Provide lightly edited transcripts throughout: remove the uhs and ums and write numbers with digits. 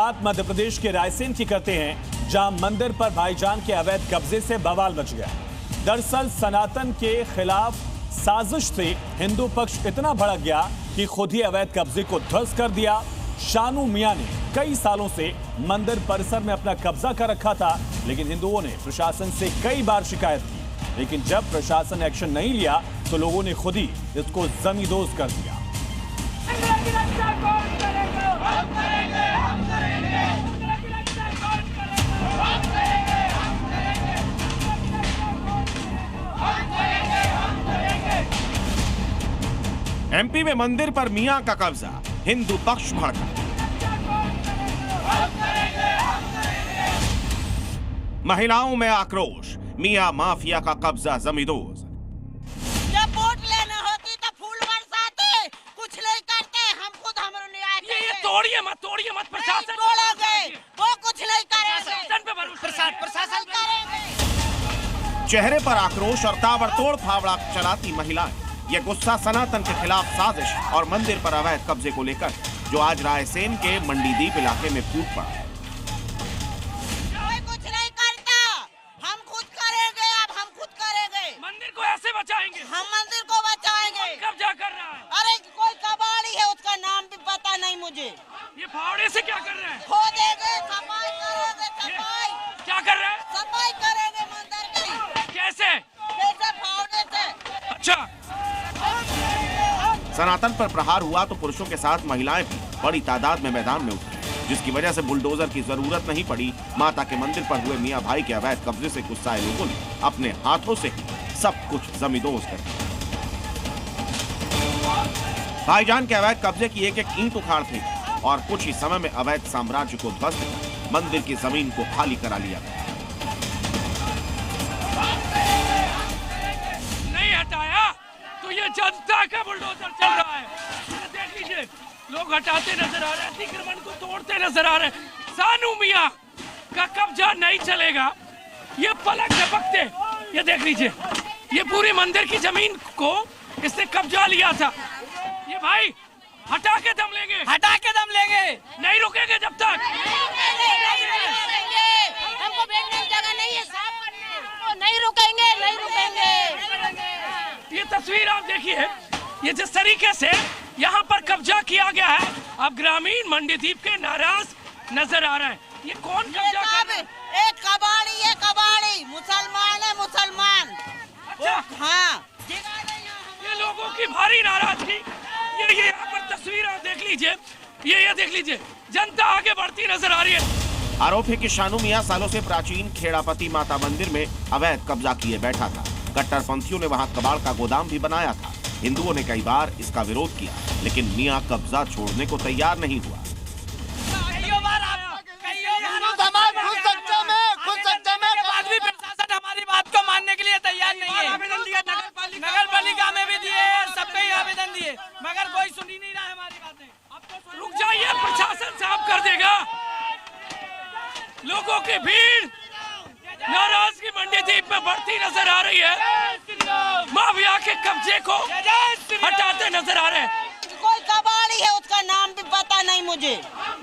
बात मध्य प्रदेश के रायसेन की करते हैं, जहां मंदिर पर भाईजान के अवैध कब्जे से बवाल मच गया। दरअसल सनातन के खिलाफ साजिश से हिंदू पक्ष इतना भड़क गया कि खुद ही अवैध कब्जे को ध्वस्त कर दिया। शानू मियां ने कई सालों से मंदिर परिसर में अपना कब्जा कर रखा था, लेकिन हिंदुओं ने प्रशासन से कई बार शिकायत की, लेकिन जब प्रशासन ने एक्शन नहीं लिया तो लोगों ने खुद ही इसको जमींदोज कर दिया। एमपी में मंदिर पर मियां का कब्जा, हिंदू पक्ष भड़का। महिलाओं में आक्रोश, मियां माफिया का कब्जा जमींदोज। जब वोट लेना होती तो फूल बरसाते, कुछ नहीं करते, हम खुद हमारे न्याय करते। ये तोड़िए मत प्रशासन बोलोगे, वो कुछ नहीं करेंगे, प्रशासन करेंगे। चेहरे पर आक्रोश और ताबड़तोड़ फावड़ा चलाती महिलाएं। ये गुस्सा सनातन के खिलाफ साजिश और मंदिर पर अवैध कब्जे को लेकर, जो आज रायसेन के मंडीदीप इलाके में फूट पड़ा। कोई कुछ नहीं करता, हम खुद करेंगे, अब हम खुद करेंगे। मंदिर को ऐसे बचाएंगे, हम मंदिर को बचाएंगे। कब्जा कर रहा है। अरे कोई कबाड़ी है, उसका नाम भी पता नहीं मुझे। ये फावड़े से क्या कर रहे हैं? खो देंगे, सफाई करेंगे, सफाई। क्या कर रहे हैं? सफाई करेंगे मंदिर की। कैसे? कैसे? फावड़े से। अच्छा। सनातन पर प्रहार हुआ तो पुरुषों के साथ महिलाएं भी बड़ी तादाद में मैदान में उतरी, जिसकी वजह से बुलडोजर की जरूरत नहीं पड़ी। माता के मंदिर पर हुए मियां भाई के अवैध कब्जे से गुस्साए लोगों ने अपने हाथों से ही सब कुछ जमींदोज कर दिया। भाईजान के अवैध कब्जे की एक एक ईंट उखाड़ थी और कुछ ही समय में अवैध साम्राज्य को ध्वस्त कर मंदिर की जमीन को खाली करा लिया गया। नहीं हटाया तो ये जनता का बुलडोजर चल रहा है। ये देख लीजिए, लोग हटाते नजर आ रहे हैं, अतिक्रमण को तोड़ते नजर आ रहे हैं। सानू मियां का कब्जा नहीं चलेगा। ये पलक झपकते, ये देख लीजिए, ये पूरी मंदिर की जमीन को इसने कब्जा लिया था। ये भाई हटा के दम लेंगे, नहीं रुकेंगे जब तक। हमको बैठने की जगह नहीं है, साफ करने। नहीं रुकेंगे। ये तस्वीर आप देखिए, ये जिस तरीके से यहाँ पर कब्जा किया गया है, अब ग्रामीण मंडीदीप के नाराज नजर आ रहे हैं। ये कौन कब्जा कर रहा है? एक कबाड़ी है, कबाड़ी मुसलमान है, मुसलमान। अच्छा, हाँ, ये लोगों की भारी नाराजगी। ये यहाँ पर तस्वीर आप देख लीजिए, ये देख लीजिए, जनता आगे बढ़ती नजर आ रही है। आरोप है कि शानू मियां सालों से प्राचीन खेड़ापति माता मंदिर में अवैध कब्जा किए बैठा था। कट्टरपंथियों ने वहां कबाड़ का गोदाम भी बनाया था। हिंदुओं ने कई बार इसका विरोध किया, लेकिन मियां कब्जा छोड़ने को तैयार नहीं हुआ। प्रशासन हमारी बात को मानने के लिए तैयार नहीं है। आवेदन दिया, नगर पालिका में भी दिए, सबके ही आवेदन दिए, मगर कोई सुन ही नहीं रहा हमारी बातें। रुक जाइए, प्रशासन साफ कर देगा। लोगों की भीड़ नाराजगी मंडीदीप में बढ़ती नजर आ रही है। माफिया के कब्जे को हटाते नजर आ रहे हैं। कोई कबाड़ी है, उसका नाम भी पता नहीं मुझे।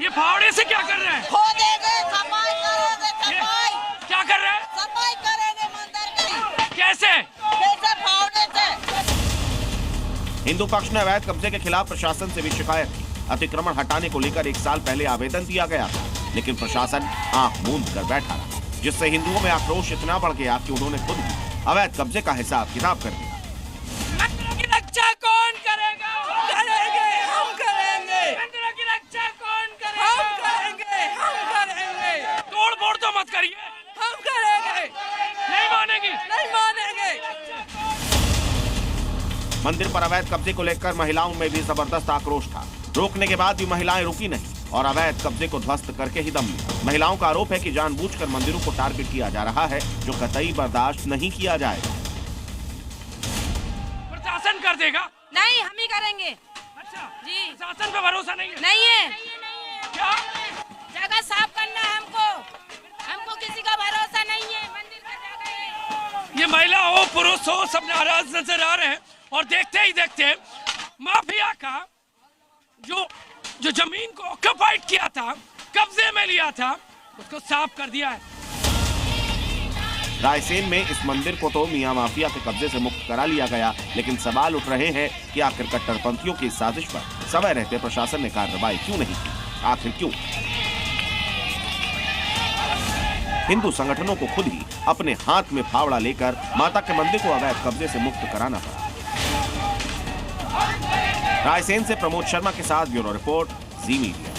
ये फावड़े से क्या कर रहे हैं? खो देंगे, सफाई करेंगे, सफाई। क्या कर रहे हैं? सफाई करेंगे मंदिर की। कैसे? फावड़े से। हिंदू पक्ष ने अवैध कब्जे के खिलाफ प्रशासन से भी शिकायत की। अतिक्रमण हटाने को लेकर 1 साल पहले आवेदन दिया गया था, लेकिन प्रशासन आंख मूंद कर बैठा रहा, जिससे हिंदुओं में आक्रोश इतना बढ़ गया कि उन्होंने खुद भी अवैध कब्जे का हिसाब किताब कर दिया। मंदिरों की रक्षा कौन करेगा? हम करेंगे। मंदिरों की रक्षा कौन करेगा? हम करेंगे। तोड़ फोड़ तो मत करिए, हम करेंगे। नहीं मानेगी। मंदिर पर अवैध कब्जे को लेकर महिलाओं में भी जबरदस्त आक्रोश था। रोकने के बाद भी महिलाएं रुकी नहीं और अवैध कब्जे को ध्वस्त करके ही दम लिया। महिलाओं का आरोप है कि जानबूझकर मंदिरों को टारगेट किया जा रहा है, जो कतई बर्दाश्त नहीं किया जाएगा। प्रशासन कर देगा? नहीं, हम ही करेंगे। अच्छा जी, प्रशासन पे भरोसा नहीं है? नहीं है। क्या? जगह साफ करना है हमको किसी का भरोसा नहीं है। मंदिर का जगह है। ये महिला हो पुरुष हो, सब नाराज नजर आ रहे हैं और देखते ही देखते माफिया का जो जमीन को ऑक्यूपाइड किया था कब्जे में लिया था उसको साफ कर दिया है। रायसेन में इस मंदिर को तो मियां माफिया के कब्जे से मुक्त करा लिया गया, लेकिन सवाल उठ रहे हैं कि आखिर कट्टरपंथियों की इस साजिश पर समय रहते प्रशासन ने कार्रवाई क्यों नहीं की? आखिर क्यों? हिंदू संगठनों को खुद ही अपने हाथ में फावड़ा लेकर माता के मंदिर को अवैध कब्जे से मुक्त कराना पड़ा। रायसेन से प्रमोद शर्मा के साथ ब्यूरो रिपोर्ट, जी मीडिया।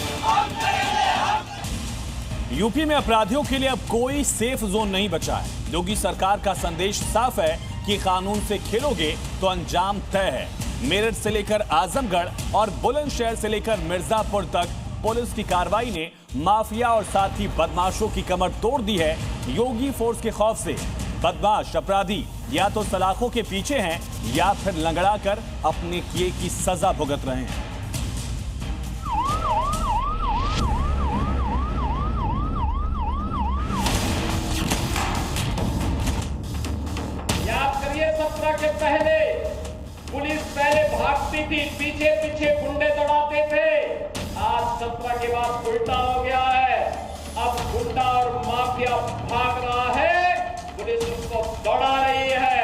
यूपी में अपराधियों के लिए अब कोई सेफ जोन नहीं बचा है। योगी सरकार का संदेश साफ है कि कानून से खेलोगे तो अंजाम तय है। मेरठ से लेकर आजमगढ़ और बुलंदशहर से लेकर मिर्जापुर तक पुलिस की कार्रवाई ने माफिया और साथी बदमाशों की कमर तोड़ दी है। योगी फोर्स के खौफ से बदमाश अपराधी या तो सलाखों के पीछे हैं या फिर लंगड़ा कर अपने किए की सजा भुगत रहे हैं। याद करिए 17 के पहले पुलिस पहले भागती थी, पीछे पीछे गुंडे दौड़ाते थे। आज 17 के बाद उल्टा हो गया है। अब गुंडा और माफिया भाग रहा है, पुलिस उसको दौड़ा रही है।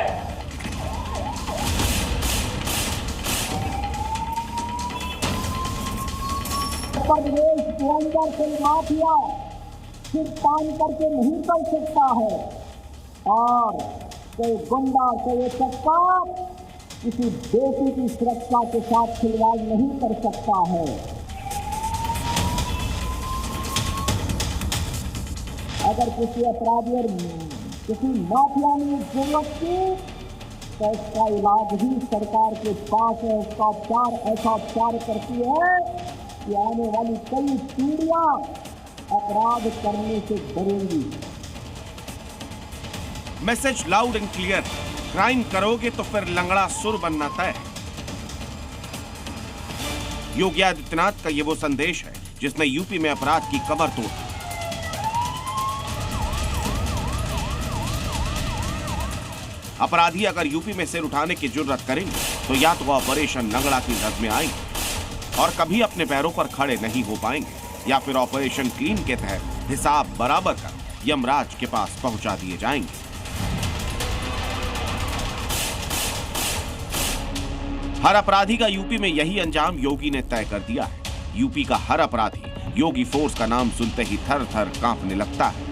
प्रदेश के अंदर कोई माफिया सिर्फ काम करके नहीं कर सकता है और कोई गुंडा कोई चक्का किसी बेटी की सुरक्षा के साथ खिलवाड़ नहीं कर सकता है। अगर किसी अपराधी और किसी माफिया ने जरूरत की तो इसका इलाज ही सरकार के पास है। उसका उपचार ऐसा उपचार करती है कि आने वाली कई पीढ़ियां अपराध करने से डरेंगी। Message loud and clear, crime करोगे तो फिर लंगड़ा सुर बनना तय। योगी आदित्यनाथ का ये वो संदेश है जिसने यूपी में अपराध की कमर तोड़ दी। अपराधी अगर यूपी में सिर उठाने की जुर्रत करेंगे तो या तो ऑपरेशन लंगड़ा की जद में आएंगे और कभी अपने पैरों पर खड़े नहीं हो पाएंगे, या फिर ऑपरेशन क्लीन के तहत हिसाब बराबर कर यमराज के पास पहुंचा दिए जाएंगे। हर अपराधी का यूपी में यही अंजाम योगी ने तय कर दिया है। यूपी का हर अपराधी योगी फोर्स का नाम सुनते ही थर थर कांपने लगता है।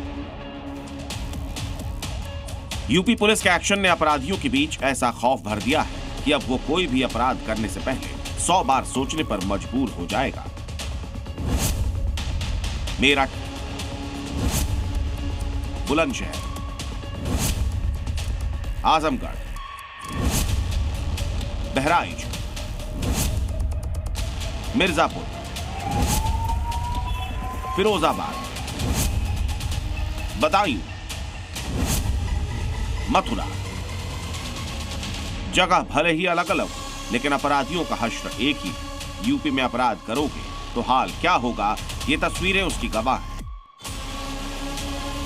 यूपी पुलिस के एक्शन ने अपराधियों के बीच ऐसा खौफ भर दिया है कि अब वो कोई भी अपराध करने से पहले 100 बार सोचने पर मजबूर हो जाएगा। मेरठ, बुलंदशहर, आजमगढ़, बहराइच, मिर्जापुर, फिरोजाबाद, बदायूं, मथुरा, जगह भले ही अलग अलग लेकिन अपराधियों का हश्र एक ही। यूपी में अपराध करोगे तो हाल क्या होगा, ये तस्वीरें उसकी गवाह हैं।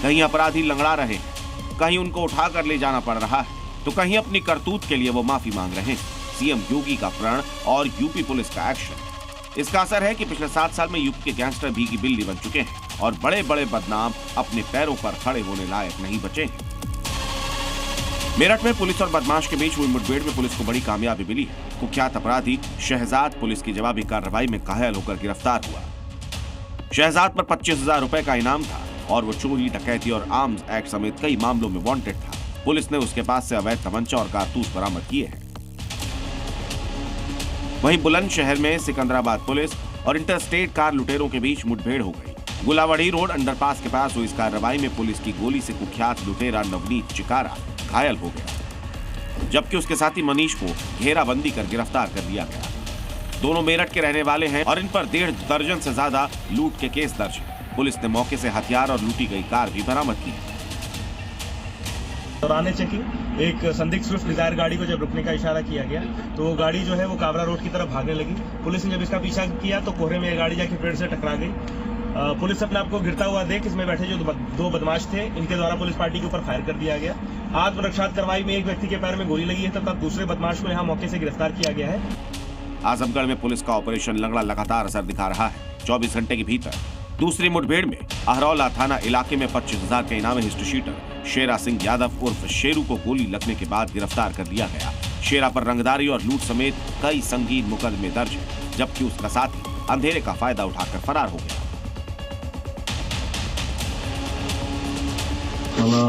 कहीं अपराधी लंगड़ा रहे हैं, कहीं उनको उठाकर ले जाना पड़ रहा है, तो कहीं अपनी करतूत के लिए वो माफी मांग रहे हैं। सीएम योगी का प्रण और यूपी पुलिस का एक्शन, इसका असर है कि पिछले 7 साल में यूपी के गैंगस्टर भीगी बिल्ली बन चुके हैं और बड़े बड़े बदनाम अपने पैरों पर खड़े होने लायक नहीं बचे हैं। मेरठ में पुलिस और बदमाश के बीच हुई मुठभेड़ में पुलिस को बड़ी कामयाबी मिली है। कुख्यात अपराधी शहजाद पुलिस की जवाबी कार्रवाई में घायल होकर गिरफ्तार हुआ। शहजाद पर 25,000 रुपए का इनाम था और वो चोरी, डकैती और आर्म्स एक्ट समेत कई मामलों में वांटेड था। पुलिस ने उसके पास से अवैध तमंचा और कारतूस बरामद किए हैं। वहीं बुलंदशहर में सिकंदराबाद पुलिस और इंटरस्टेट कार लुटेरों के बीच मुठभेड़ हो गई। गुलावड़ी रोड अंडरपास के पास हुई इस कार्रवाई में पुलिस की गोली से कुख्यात लुटेरा नवनीत चिकारा घायल हो गया, जबकि उसके साथी मनीष को घेराबंदी कर गिरफ्तार कर लिया गया। दोनों मेरठ के रहने वाले हैं और इन पर 1.5 दर्जन से ज्यादा लूट के केस दर्ज हैं। पुलिस ने मौके से हथियार और लूटी गई कार भी बरामद की है। दौरान चेकिंग एक संदिग्ध स्विफ्ट डिजायर गाड़ी को जब रुकने का इशारा किया गया तो वो गाड़ी जो है वो काबरा रोड की तरफ भागने लगी। पुलिस ने जब इसका पीछा किया तो कोहरे में ये गाड़ी जाके पेड़ से टकरा गई। पुलिस अपने आपको गिरता हुआ देख इसमें बैठे जो 2 बदमाश थे, इनके द्वारा पुलिस पार्टी के ऊपर फायर कर दिया गया। आत्मरक्षा कार्रवाई में एक व्यक्ति के पैर में गोली लगी है तथा दूसरे बदमाश को यहाँ मौके से गिरफ्तार किया गया है। आजमगढ़ में पुलिस का ऑपरेशन लंगड़ा लगातार असर दिखा रहा है। 24 घंटे के भीतर दूसरी मुठभेड़ में अहरौला थाना इलाके में 25,000 के इनामी हिस्ट्री शीटर शेरा सिंह यादव उर्फ शेरू को गोली लगने के बाद गिरफ्तार कर लिया गया। शेरा पर रंगदारी और लूट समेत कई संगीन मुकदमे दर्ज है, जबकि उसका साथी अंधेरे का फायदा उठाकर फरार हो गया। थाना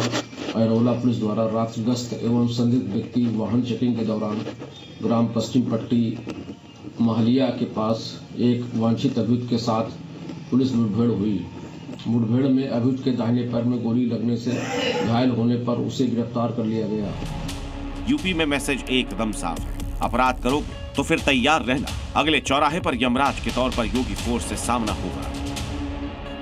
अहरौला पुलिस द्वारा रात्रि गश्त एवं संदिग्ध व्यक्ति वाहन चेकिंग के दौरान ग्राम पश्चिम पट्टी महलिया के पास एक वांछित अभियुक्त के साथ पुलिस मुठभेड़ हुई। मुठभेड़ में अभियुक्त के दाहिने पैर में गोली लगने से घायल होने पर उसे गिरफ्तार कर लिया गया। यूपी में मैसेज एकदम साफ है, अपराध करोगे तो फिर तैयार रहना, अगले चौराहे पर यमराज के तौर पर योगी फोर्स से सामना होगा,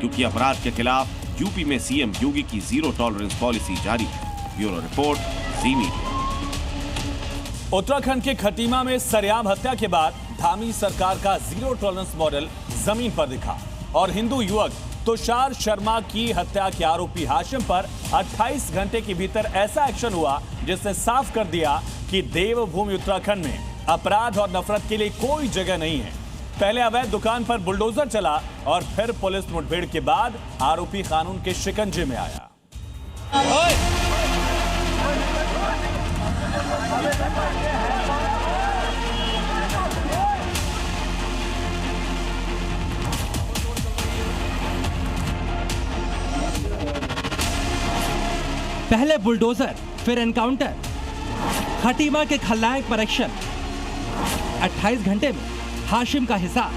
क्योंकि अपराध के खिलाफ यूपी में सीएम योगी की जीरो टॉलरेंस पॉलिसी जारी है। ब्यूरो रिपोर्ट, जी मीडिया। उत्तराखंड के खटीमा में सरेआम हत्या के बाद धामी सरकार का जीरो टॉलरेंस मॉडल जमीन पर दिखा और हिंदू युवक तुषार शर्मा की हत्या के आरोपी हाशिम पर 28 घंटे के भीतर ऐसा एक्शन हुआ जिसने साफ कर दिया कि देवभूमि उत्तराखंड में अपराध और नफरत के लिए कोई जगह नहीं है। पहले अवैध दुकान पर बुलडोजर चला और फिर पुलिस मुठभेड़ के बाद आरोपी कानून के शिकंजे में आया। पहले बुलडोजर फिर एनकाउंटर, खटीमा के खलनायक पर एक्शन। 28 घंटे में हाशिम का हिसाब।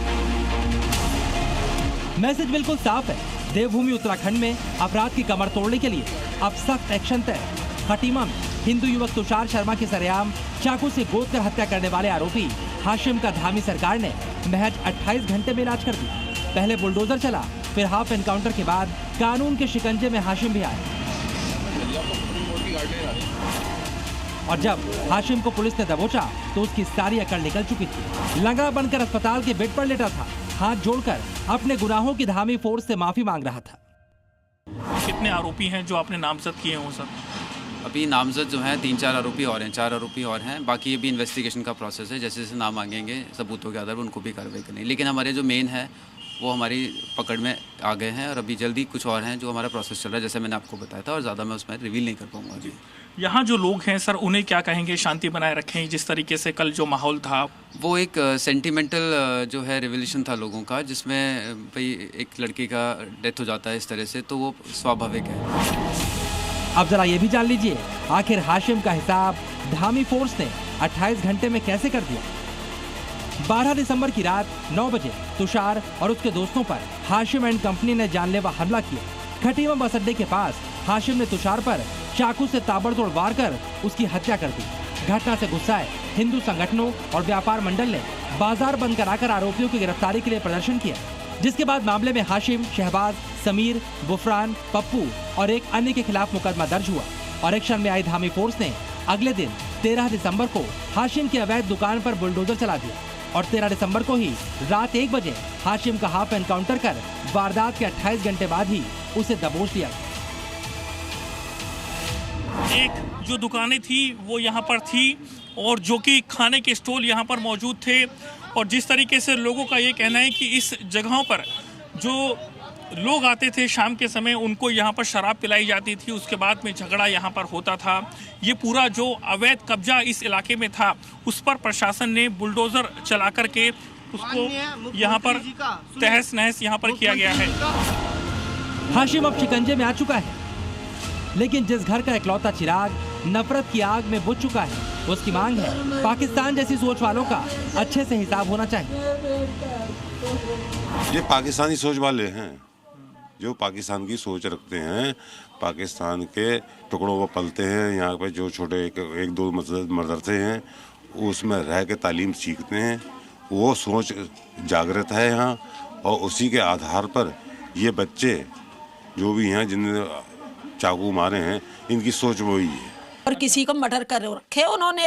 मैसेज बिल्कुल साफ है, देवभूमि उत्तराखंड में अपराध की कमर तोड़ने के लिए अब सख्त एक्शन तय। खटीमा में हिंदू युवक तुषार शर्मा की सरेआम चाकू से गोद कर हत्या करने वाले आरोपी हाशिम का धामी सरकार ने महज 28 घंटे में इलाज कर दिया। पहले बुलडोजर चला, फिर हाफ एनकाउंटर के बाद कानून के शिकंजे में हाशिम भी आया। और जब हाशिम को पुलिस ने दबोचा तो उसकी सारी अकड़ निकल चुकी थी। लंगड़ा बनकर अस्पताल के बेड पर लेटा था, हाथ जोड़कर अपने गुनाहों की धामी फोर्स से माफी मांग रहा था। कितने आरोपी हैं जो आपने नामजद किए हैं सर? अभी नामजद जो हैं 3-4 आरोपी और हैं, 4 आरोपी और हैं। बाकी अभी इन्वेस्टिगेशन का प्रोसेस है, जैसे जैसे नाम मांगेंगे सबूतों के आधार पर उनको भी कार्रवाई करनी। लेकिन हमारे जो मेन है वो हमारी पकड़ में आ गए हैं और अभी जल्दी कुछ और हैं जो हमारा प्रोसेस चल रहा है, जैसे मैंने आपको बताया था, और ज़्यादा मैं उसमें रिवील नहीं कर पाऊंगा अभी। यहाँ जो लोग हैं सर, उन्हें क्या कहेंगे? शांति बनाए रखें, जिस तरीके से कल जो माहौल था वो एक सेंटिमेंटल जो है रिवोल्यूशन था लोगों का, जिसमें भाई एक लड़की का डेथ हो जाता है इस तरह से, तो वो स्वाभाविक है। अब जरा ये भी जान लीजिए आखिर हाशिम का हिसाब धामी फोर्स ने 28 घंटे में कैसे कर दिया। 12 दिसंबर की रात 9 बजे तुषार और उसके दोस्तों पर हाशिम एंड कंपनी ने जानलेवा हमला किया। खटीमा बस अड्डे के पास हाशिम ने तुषार पर चाकू से ताबड़तोड़ वार कर उसकी हत्या कर दी। घटना से गुस्साए हिंदू संगठनों और व्यापार मंडल ने बाजार बंद कराकर आरोपियों की गिरफ्तारी के लिए प्रदर्शन किया, जिसके बाद मामले में हाशिम, शहबाज, समीर, बुफरान, पप्पू और एक अन्य के खिलाफ मुकदमा दर्ज हुआ। और एक्शन में आई धामी फोर्स ने अगले दिन 13 दिसंबर को हाशिम की अवैध दुकान पर बुलडोजर चला दिया और 13 दिसंबर को ही रात 1 बजे हाशिम का हाफ एनकाउंटर कर वारदात के 28 घंटे बाद ही उसे दबोच लिया। एक जो दुकानें थी वो यहाँ पर थी और जो कि खाने के स्टॉल यहाँ पर मौजूद थे, और जिस तरीके से लोगों का ये कहना है कि इस जगहों पर जो लोग आते थे शाम के समय उनको यहाँ पर शराब पिलाई जाती थी, उसके बाद में झगड़ा यहाँ पर होता था। ये पूरा जो अवैध कब्जा इस इलाके में था उस पर प्रशासन ने बुलडोजर चला करके उसको यहाँ पर तहस नहस यहाँ पर किया गया है। हाशिम अब शिकंजे में आ चुका है, लेकिन जिस घर का इकलौता चिराग नफरत की आग में बुझ चुका है उसकी मांग है पाकिस्तान जैसी सोच वालों का अच्छे से हिसाब होना चाहिए। ये पाकिस्तानी सोच वाले हैं जो पाकिस्तान की सोच रखते हैं, पाकिस्तान के टुकड़ों पर पलते हैं। यहाँ पे जो छोटे एक दो मदरसे हैं उसमें रह के तालीम सीखते हैं, वो सोच जागृत है यहाँ, और उसी के आधार पर ये बच्चे जो भी हैं जिन्हें चाकू मारे हैं इनकी सोच वही है। और किसी को मर्डर कर रखे उन्होंने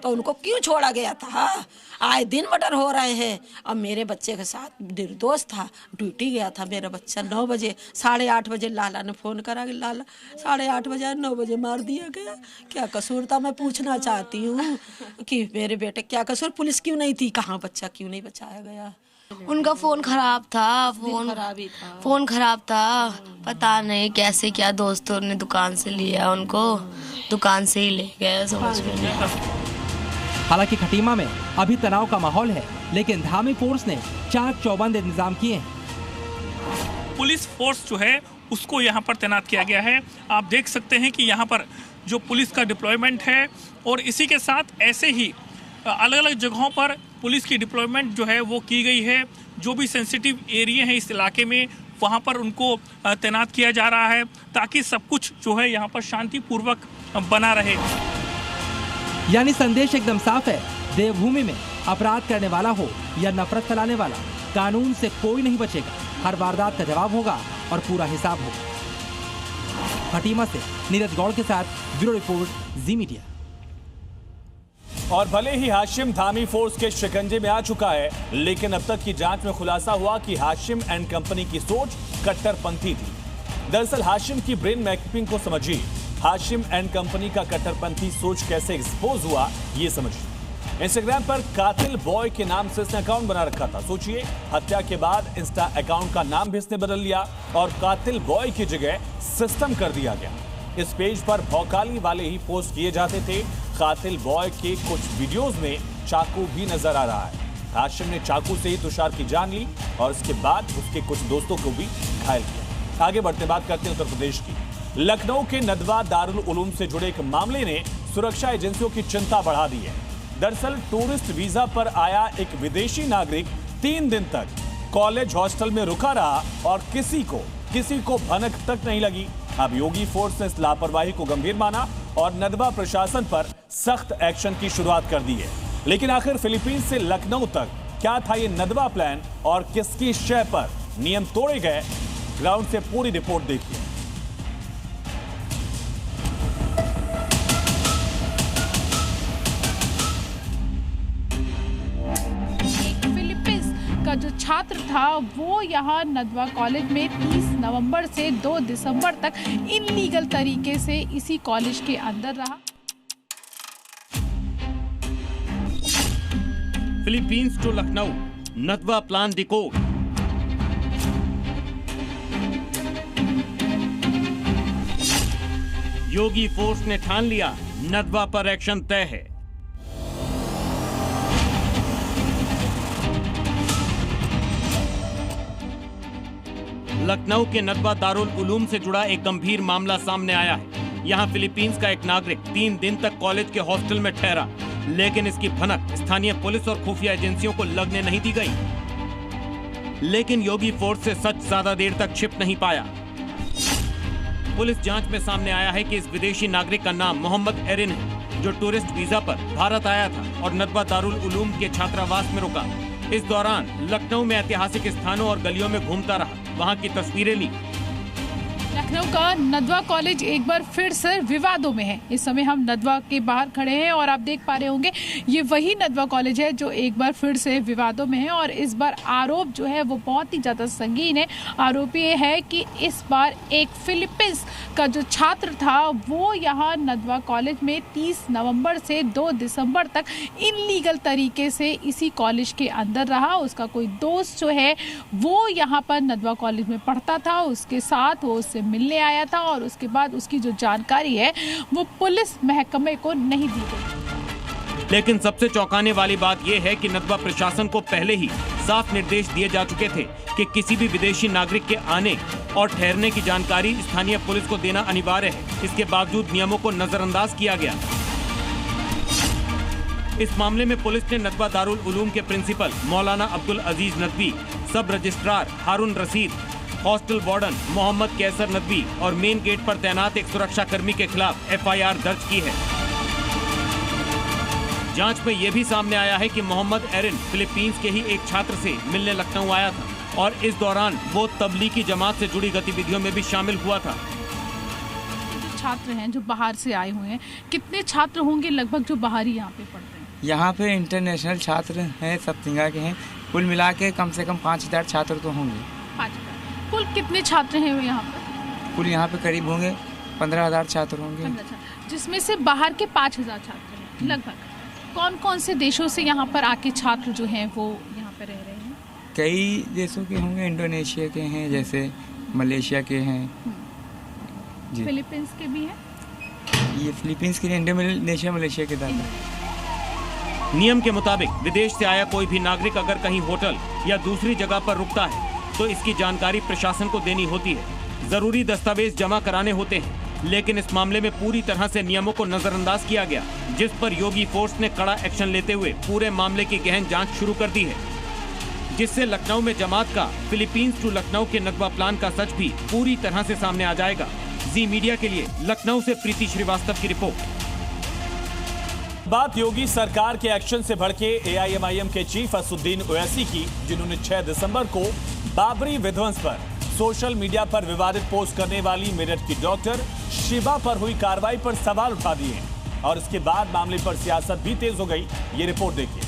तो उनको क्यों छोड़ा गया था? आए दिन मर्डर हो रहे हैं। अब मेरे बच्चे के साथ निर्दोष था, ड्यूटी गया था मेरा बच्चा 9 बजे, 8:30 बजे लाला ने फ़ोन करा कि लाला 8:30 बजे 9 बजे मार दिया गया। क्या कसूर था? मैं पूछना चाहती हूँ कि मेरे बेटे क्या कसूर? पुलिस क्यों नहीं थी? कहाँ बच्चा क्यों नहीं बचाया गया? उनका फोन खराब था, फोन खराब था। पता नहीं कैसे क्या दोस्तों ने दुकान से लिया, उनको दुकान से ही ले गए, समझ में नहीं। हालांकि खटीमा में अभी तनाव का माहौल है, लेकिन धामी फोर्स ने चाक चौबंद इंतजाम किए हैं। पुलिस फोर्स जो है उसको यहाँ पर तैनात किया गया है। आप देख सकते हैं कि यहाँ पर जो पुलिस का डिप्लॉयमेंट है, और इसी के साथ ऐसे ही अलग अलग जगहों पर पुलिस की डिप्लॉयमेंट जो है वो की गई है। जो भी सेंसिटिव एरिया है इस इलाके में, वहाँ पर उनको तैनात किया जा रहा है, ताकि सब कुछ जो है यहाँ पर शांतिपूर्वक बना रहे। यानी संदेश एकदम साफ है, देवभूमि में अपराध करने वाला हो या नफरत फैलाने वाला, कानून से कोई नहीं बचेगा। हर वारदात का जवाब होगा और पूरा हिसाब होगा। खटीमा से नीरज गौड़ के साथ ब्यूरो रिपोर्ट, जी मीडिया। और भले ही हाशिम धामी फोर्स के शिकंजे में आ चुका है, लेकिन अब तक की जांच में खुलासा हुआ कि हाशिम एंड कंपनी की सोच कट्टरपंथी थी। दरअसल हाशिम की ब्रेन मैपिंग को समझिए। हाशिम एंड कंपनी का कट्टरपंथी सोच कैसे एक्सपोज हुआ, ये समझिए। इंस्टाग्राम पर कातिल बॉय के नाम से इसने अकाउंट बना रखा था। सोचिए, हत्या के बाद इंस्टा अकाउंट का नाम भी इसने बदल लिया और कातिल बॉय की जगह सिस्टम कर दिया गया। इस पेज पर भौकाली वाले ही पोस्ट किए जाते थे। कातिल बॉय के कुछ वीडियोस में चाकू भी नजर आ रहा है। हाशिम ने चाकू से ही तुषार की जान ली और उसके बाद उसके कुछ दोस्तों को भी घायल किया। आगे बढ़ते बात करते हैं उत्तर प्रदेश की। लखनऊ के नदवा दारुल उलूम से जुड़े एक मामले ने सुरक्षा एजेंसियों की चिंता बढ़ा दी है। दरअसल टूरिस्ट वीजा पर आया एक विदेशी नागरिक 3 दिन तक कॉलेज हॉस्टल में रुका रहा और किसी को भनक तक नहीं लगी। अब योगी फोर्स ने इस लापरवाही को गंभीर माना और नदवा प्रशासन पर सख्त एक्शन की शुरुआत कर दी है। लेकिन आखिर फिलीपींस से लखनऊ तक क्या था ये नदवा प्लान और किसकी शय पर नियम तोड़े गए? ग्राउंड से पूरी रिपोर्ट देखिए। का जो छात्र था वो यहाँ नदवा कॉलेज में 30 नवंबर से 2 दिसंबर तक इनलीगल तरीके से इसी कॉलेज के अंदर रहा। Philippines to Lucknow, Nadwa plan decode. Yogi force ने ठान लिया, नदवा पर एक्शन तय है। लखनऊ के नदवा दारुल उलूम से जुड़ा एक गंभीर मामला सामने आया है। यहाँ फिलीपींस का एक नागरिक 3 दिन तक कॉलेज के हॉस्टल में ठहरा, लेकिन इसकी भनक स्थानीय पुलिस और खुफिया एजेंसियों को लगने नहीं दी गई। लेकिन योगी फोर्स से सच ज्यादा देर तक छिप नहीं पाया। पुलिस जांच में सामने आया है कि इस विदेशी नागरिक का नाम मोहम्मद एरिन है, जो टूरिस्ट वीजा पर भारत आया था और नदवा दारुल उलूम के छात्रावास में रुका। इस दौरान लखनऊ में ऐतिहासिक स्थानों और गलियों में घूमता रहा, वहां की तस्वीरें ली। लखनऊ का नदवा कॉलेज एक बार फिर से विवादों में है। इस समय हम नदवा के बाहर खड़े हैं और आप देख पा रहे होंगे ये वही नदवा कॉलेज है जो एक बार फिर से विवादों में है। और इस बार आरोप जो है वो बहुत ही ज़्यादा संगीन है। आरोप ये है कि इस बार एक फिलीपींस का जो छात्र था वो यहाँ नदवा कॉलेज में 30 नवंबर से 2 दिसंबर तक इनलीगल तरीके से इसी कॉलेज के अंदर रहा। उसका कोई दोस्त जो है वो यहाँ पर नदवा कॉलेज में पढ़ता था, उसके साथ वो उससे मिलने आया था और उसके बाद उसकी जो जानकारी है वो पुलिस महकमे को नहीं दी गई। लेकिन सबसे चौंकाने वाली बात यह है कि नदवा प्रशासन को पहले ही साफ निर्देश दिए जा चुके थे कि किसी भी विदेशी नागरिक के आने और ठहरने की जानकारी स्थानीय पुलिस को देना अनिवार्य है। इसके बावजूद नियमों को नजरअंदाज किया गया। इस मामले में पुलिस ने नदवा दारुल उलूम के प्रिंसिपल मौलाना अब्दुल अजीज नदवी, सब रजिस्ट्रार हारून रशीद, हॉस्टल वार्डन मोहम्मद कैसर नदवी और मेन गेट पर तैनात एक सुरक्षा कर्मी के खिलाफ FIR दर्ज की है। जांच में यह भी सामने आया है कि मोहम्मद एरिन फिलीपींस के ही एक छात्र से मिलने लखनऊ आया था और इस दौरान वो तबलीगी जमात से जुड़ी गतिविधियों में भी शामिल हुआ था। जो छात्र हैं जो बाहर से आए हुए हैं, कितने छात्र होंगे लगभग जो बाहर ही यहाँ पे पढ़ते हैं? यहाँ पे इंटरनेशनल छात्र हैं, सब जगह के हैं। कुल मिला के कम से कम 5000 छात्र तो होंगे। 5000। कुल कितने छात्र हैं यहाँ पर? कुल यहाँ पे करीब होंगे 15000 छात्र होंगे, जिसमें से बाहर के 5000 छात्र हैं लगभग। कौन कौन से देशों से यहाँ पर आके छात्र जो हैं वो यहाँ पे रह रहे हैं? कई देशों के होंगे, इंडोनेशिया के हैं, जैसे मलेशिया के हैं जी। फिलीपींस के भी हैं? ये फिलीपींस के, इंडोनेशिया मलेशिया के दादा। नियम के मुताबिक विदेश से आया कोई भी नागरिक अगर कहीं होटल या दूसरी जगह पर रुकता है तो इसकी जानकारी प्रशासन को देनी होती है। जरूरी दस्तावेज जमा कराने होते हैं, लेकिन इस मामले में पूरी तरह से नियमों को नजरअंदाज किया गया, जिस पर योगी फोर्स ने कड़ा एक्शन लेते हुए पूरे मामले की गहन जांच शुरू कर दी है, जिससे लखनऊ में जमात का फिलीपींस टू लखनऊ के नदवा प्लान का सच भी पूरी तरह से सामने आ जाएगा। जी मीडिया के लिए लखनऊ से प्रीति श्रीवास्तव की रिपोर्ट। बात योगी सरकार के एक्शन से भड़के एआईएमआईएम के चीफ असदुद्दीन ओवैसी की, जिन्होंने 6 दिसंबर को बाबरी विध्वंस पर सोशल मीडिया पर विवादित पोस्ट करने वाली मेरठ की डॉक्टर शिबा पर हुई कार्रवाई पर सवाल उठा दिए हैं और इसके बाद मामले पर सियासत भी तेज हो गई। ये रिपोर्ट देखिए।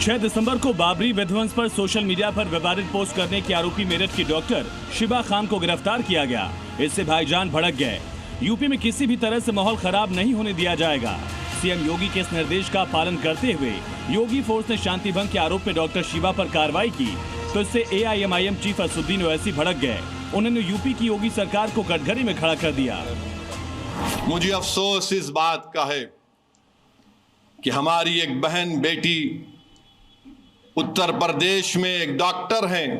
6 दिसंबर को बाबरी विध्वंस पर सोशल मीडिया पर विवादित पोस्ट करने के आरोपी मेरठ की डॉक्टर शिबा खान को गिरफ्तार किया गया। इससे भाईजान भड़क गए। यूपी में किसी भी तरह से माहौल खराब नहीं होने दिया जाएगा। सीएम योगी के इस निर्देश का पालन करते हुए योगी फोर्स ने शांति भंग के आरोप में डॉक्टर शिबा पर कार्रवाई की, तो इससे एआईएमआईएम चीफ असदुद्दीन ओवैसी भड़क गए। उन्होंने यूपी की योगी सरकार को कटघरे में खड़ा कर दिया। मुझे अफसोस इस बात का है कि हमारी एक बहन बेटी उत्तर प्रदेश में एक डॉक्टर हैं,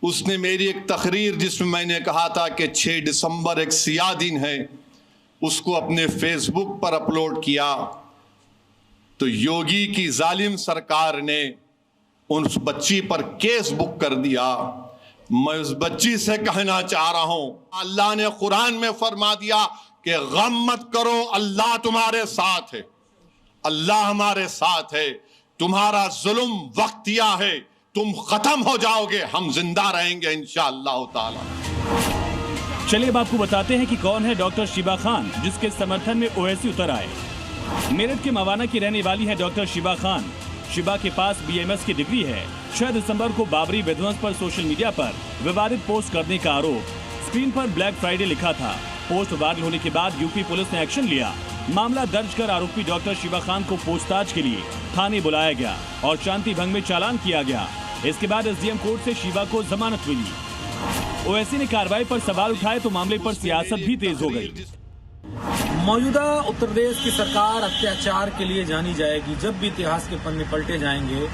उसने मेरी एक तकरीर जिसमें मैंने कहा था कि 6 दिसंबर एक सियाह दिन है, उसको अपने फेसबुक पर अपलोड किया, तो योगी की जालिम सरकार ने उस बच्ची पर केस बुक कर दिया। मैं उस बच्ची से कहना चाह रहा हूं, अल्लाह ने कुरान में फरमा दिया कि गम मत करो, अल्लाह तुम्हारे साथ है, अल्लाह हमारे साथ है, तुम्हारा जुल्म वक्तिया है, तुम खत्म हो जाओगे, हम जिंदा रहेंगे इंशाअल्लाह ताला। चलिए अब आपको बताते हैं कि कौन है डॉक्टर शिबा खान, जिसके समर्थन में ओवैसी उतर आए। मेरठ के मवाना की रहने वाली है डॉक्टर शिबा खान। शिबा के पास बीएमएस की डिग्री है। 6 दिसंबर को बाबरी विध्वंस पर सोशल मीडिया पर विवादित पोस्ट करने का आरोप। स्क्रीन पर ब्लैक फ्राइडे लिखा था। पोस्ट वायरल होने के बाद यूपी पुलिस ने एक्शन लिया। मामला दर्ज कर आरोपी डॉक्टर शिबा खान को पूछताछ के लिए थाने बुलाया गया और शांति भंग में चालान किया गया। इसके बाद एसडीएम कोर्ट से शिबा को जमानत मिली। ओवैसी ने कार्रवाई पर सवाल उठाए तो मामले पर सियासत भी तेज हो गई। मौजूदा उत्तर प्रदेश की सरकार अत्याचार के लिए जानी जाएगी। जब भी इतिहास के पन्ने पलटे जाएंगे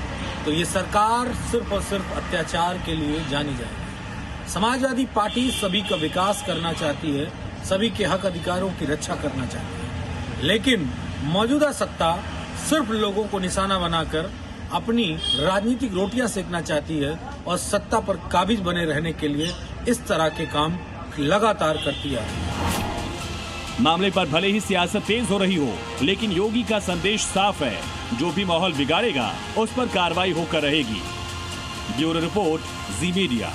तो ये सरकार सिर्फ और सिर्फ अत्याचार के लिए जानी जाएगी। समाजवादी पार्टी सभी का विकास करना चाहती है, सभी के हक अधिकारों की रक्षा करना चाहती है, लेकिन मौजूदा सत्ता सिर्फ लोगों को निशाना बनाकर अपनी राजनीतिक रोटियां सेकना चाहती है और सत्ता पर काबिज बने रहने के लिए इस तरह के काम लगातार करती है। मामले पर भले ही सियासत तेज हो रही हो, लेकिन योगी का संदेश साफ है, जो भी माहौल बिगाड़ेगा उस पर कार्रवाई होकर रहेगी। ब्यूरो रिपोर्ट, जी मीडिया।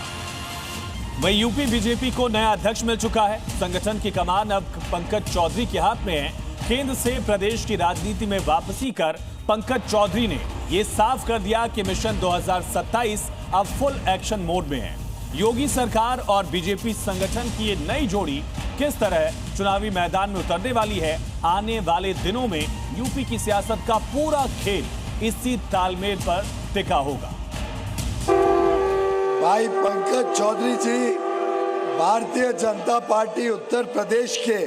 वहीं यूपी बीजेपी को नया अध्यक्ष मिल चुका है। संगठन की कमान अब पंकज चौधरी के हाथ में है। केंद्र से प्रदेश की राजनीति में वापसी कर पंकज चौधरी ने ये साफ कर दिया कि मिशन 2027 अब फुल एक्शन मोड में है। योगी सरकार और बीजेपी संगठन की ये नई जोड़ी किस तरह चुनावी मैदान में उतरने वाली है, आने वाले दिनों में यूपी की सियासत का पूरा खेल इसी तालमेल पर टिका होगा। भाई पंकज चौधरी जी भारतीय जनता पार्टी उत्तर प्रदेश के